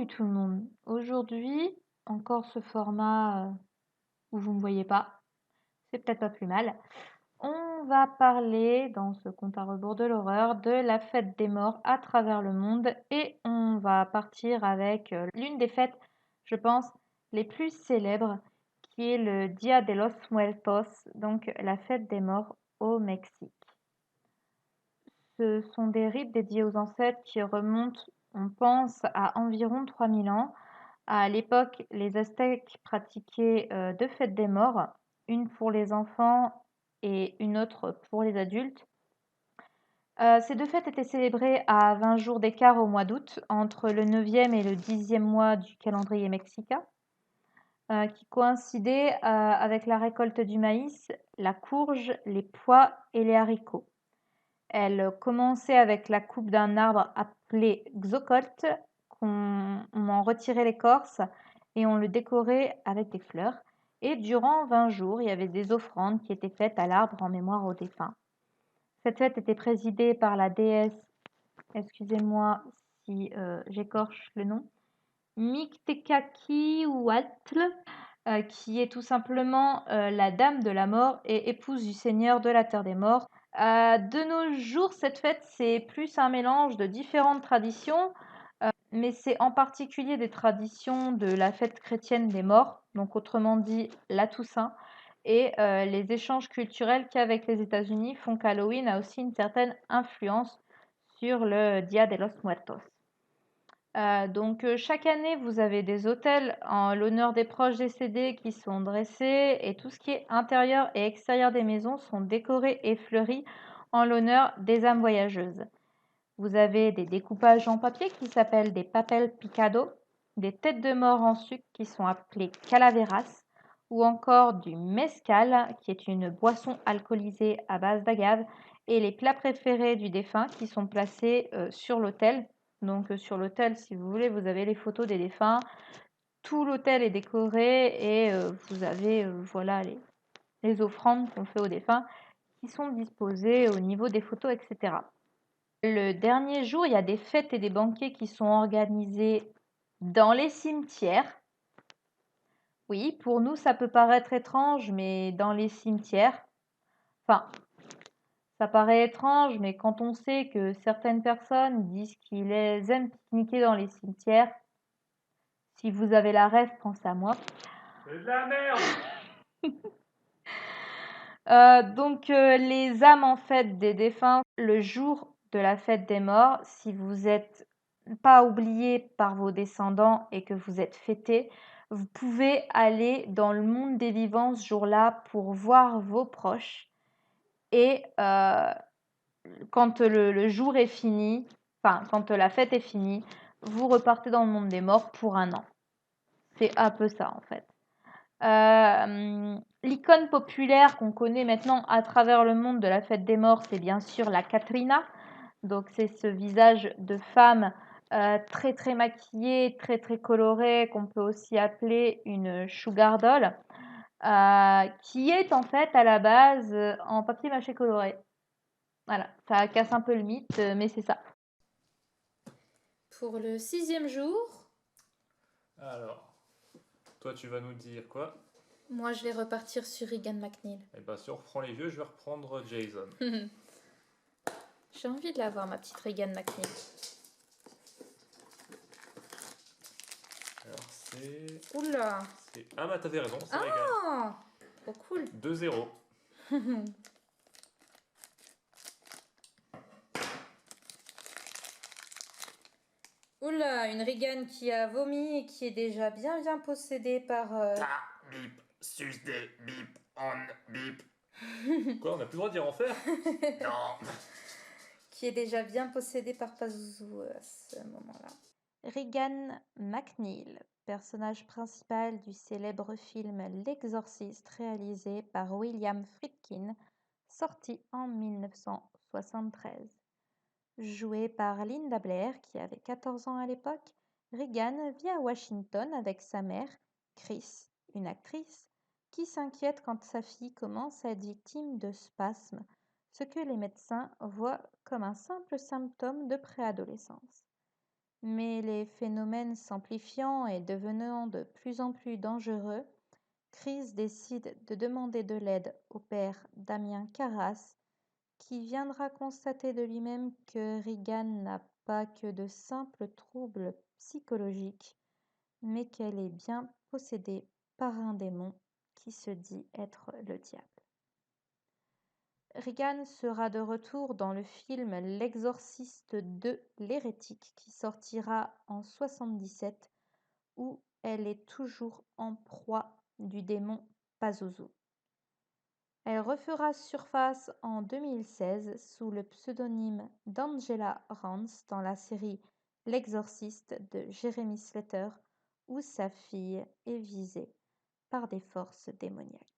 Salut tout le monde. Aujourd'hui, encore ce format où vous ne me voyez pas, c'est peut-être pas plus mal. On va parler dans ce compte à rebours de l'horreur de la fête des morts à travers le monde et on va partir avec l'une des fêtes, je pense, les plus célèbres, qui est le Dia de los Muertos, donc la fête des morts au Mexique. Ce sont des rites dédiés aux ancêtres qui remontent, on pense, à environ 3000 ans. À l'époque, les Aztèques pratiquaient 2 fêtes des morts, une pour les enfants et une autre pour les adultes. Ces 2 fêtes étaient célébrées à 20 jours d'écart au mois d'août, entre le 9e et le 10e mois du calendrier mexicain, qui coïncidaient avec la récolte du maïs, la courge, les pois et les haricots. Elle commençait avec la coupe d'un arbre appelé Xocolt, on en retirait l'écorce et on le décorait avec des fleurs. Et durant 20 jours, il y avait des offrandes qui étaient faites à l'arbre en mémoire aux défunts. Cette fête était présidée par la déesse, excusez-moi si j'écorche le nom, Mictecacihuatl, qui est tout simplement la dame de la mort et épouse du seigneur de la terre des morts. De nos jours, cette fête, c'est plus un mélange de différentes traditions, mais c'est en particulier des traditions de la fête chrétienne des morts, donc autrement dit la Toussaint, et les échanges culturels qu'avec les États-Unis font qu'Halloween a aussi une certaine influence sur le Dia de los Muertos. Chaque année, vous avez des autels en l'honneur des proches décédés qui sont dressés et tout ce qui est intérieur et extérieur des maisons sont décorés et fleuris en l'honneur des âmes voyageuses. Vous avez des découpages en papier qui s'appellent des papel picado, des têtes de mort en sucre qui sont appelées calaveras, ou encore du mezcal qui est une boisson alcoolisée à base d'agave, et les plats préférés du défunt qui sont placés sur l'autel. Donc sur l'autel, si vous voulez, vous avez les photos des défunts. Tout l'autel est décoré et vous avez voilà les offrandes qu'on fait aux défunts qui sont disposées au niveau des photos, etc. Le dernier jour, il y a des fêtes et des banquets qui sont organisés dans les cimetières. Oui, pour nous, ça peut paraître étrange, mais dans les cimetières, enfin, ça paraît étrange, mais quand on sait que certaines personnes disent qu'ils aiment pique-niquer dans les cimetières, si vous avez la rêve, pensez à moi. C'est de la merde! Les âmes en fait des défunts, le jour de la fête des morts, si vous êtes pas oublié par vos descendants et que vous êtes fêtés, vous pouvez aller dans le monde des vivants ce jour-là pour voir vos proches. Et quand le jour est fini, enfin quand la fête est finie, vous repartez dans le monde des morts pour un an. C'est un peu ça en fait. L'icône populaire qu'on connaît maintenant à travers le monde de la fête des morts, c'est bien sûr la Catrina. Donc c'est ce visage de femme très très maquillée, très très colorée, qu'on peut aussi appeler une sugar doll, qui est en fait à la base en papier mâché coloré. Voilà, ça casse un peu le mythe, mais c'est ça. Pour le 6e jour, Alors, toi tu vas nous dire quoi? moi je vais repartir sur Regan McNeil. Eh ben si on reprend les vieux, je vais reprendre Jason. J'ai envie de la voir, ma petite Regan McNeil. Alors c'est... Oula! Ah bah t'avais raison, c'est Regan. Ah! Trop cool! 2-0. Oula, une Regan qui a vomi et qui est déjà bien possédée par... Ta, bip, sus des, bip, on, bip. Quoi, on a plus le droit de dire enfer? Non. qui est déjà bien possédée par Pazuzu à ce moment-là. Regan McNeil, personnage principal du célèbre film L'Exorciste réalisé par William Friedkin, sorti en 1973. Jouée par Linda Blair, qui avait 14 ans à l'époque, Regan vit à Washington avec sa mère, Chris, une actrice, qui s'inquiète quand sa fille commence à être victime de spasmes, ce que les médecins voient comme un simple symptôme de préadolescence. Mais les phénomènes s'amplifiant et devenant de plus en plus dangereux, Chris décide de demander de l'aide au père Damien Carras, qui viendra constater de lui-même que Regan n'a pas que de simples troubles psychologiques, mais qu'elle est bien possédée par un démon qui se dit être le diable. Regan sera de retour dans le film L'Exorciste 2, l'hérétique, qui sortira en 1977, où elle est toujours en proie du démon Pazuzu. Elle refera surface en 2016 sous le pseudonyme d'Angela Rance dans la série L'Exorciste de Jeremy Slater, où sa fille est visée par des forces démoniaques.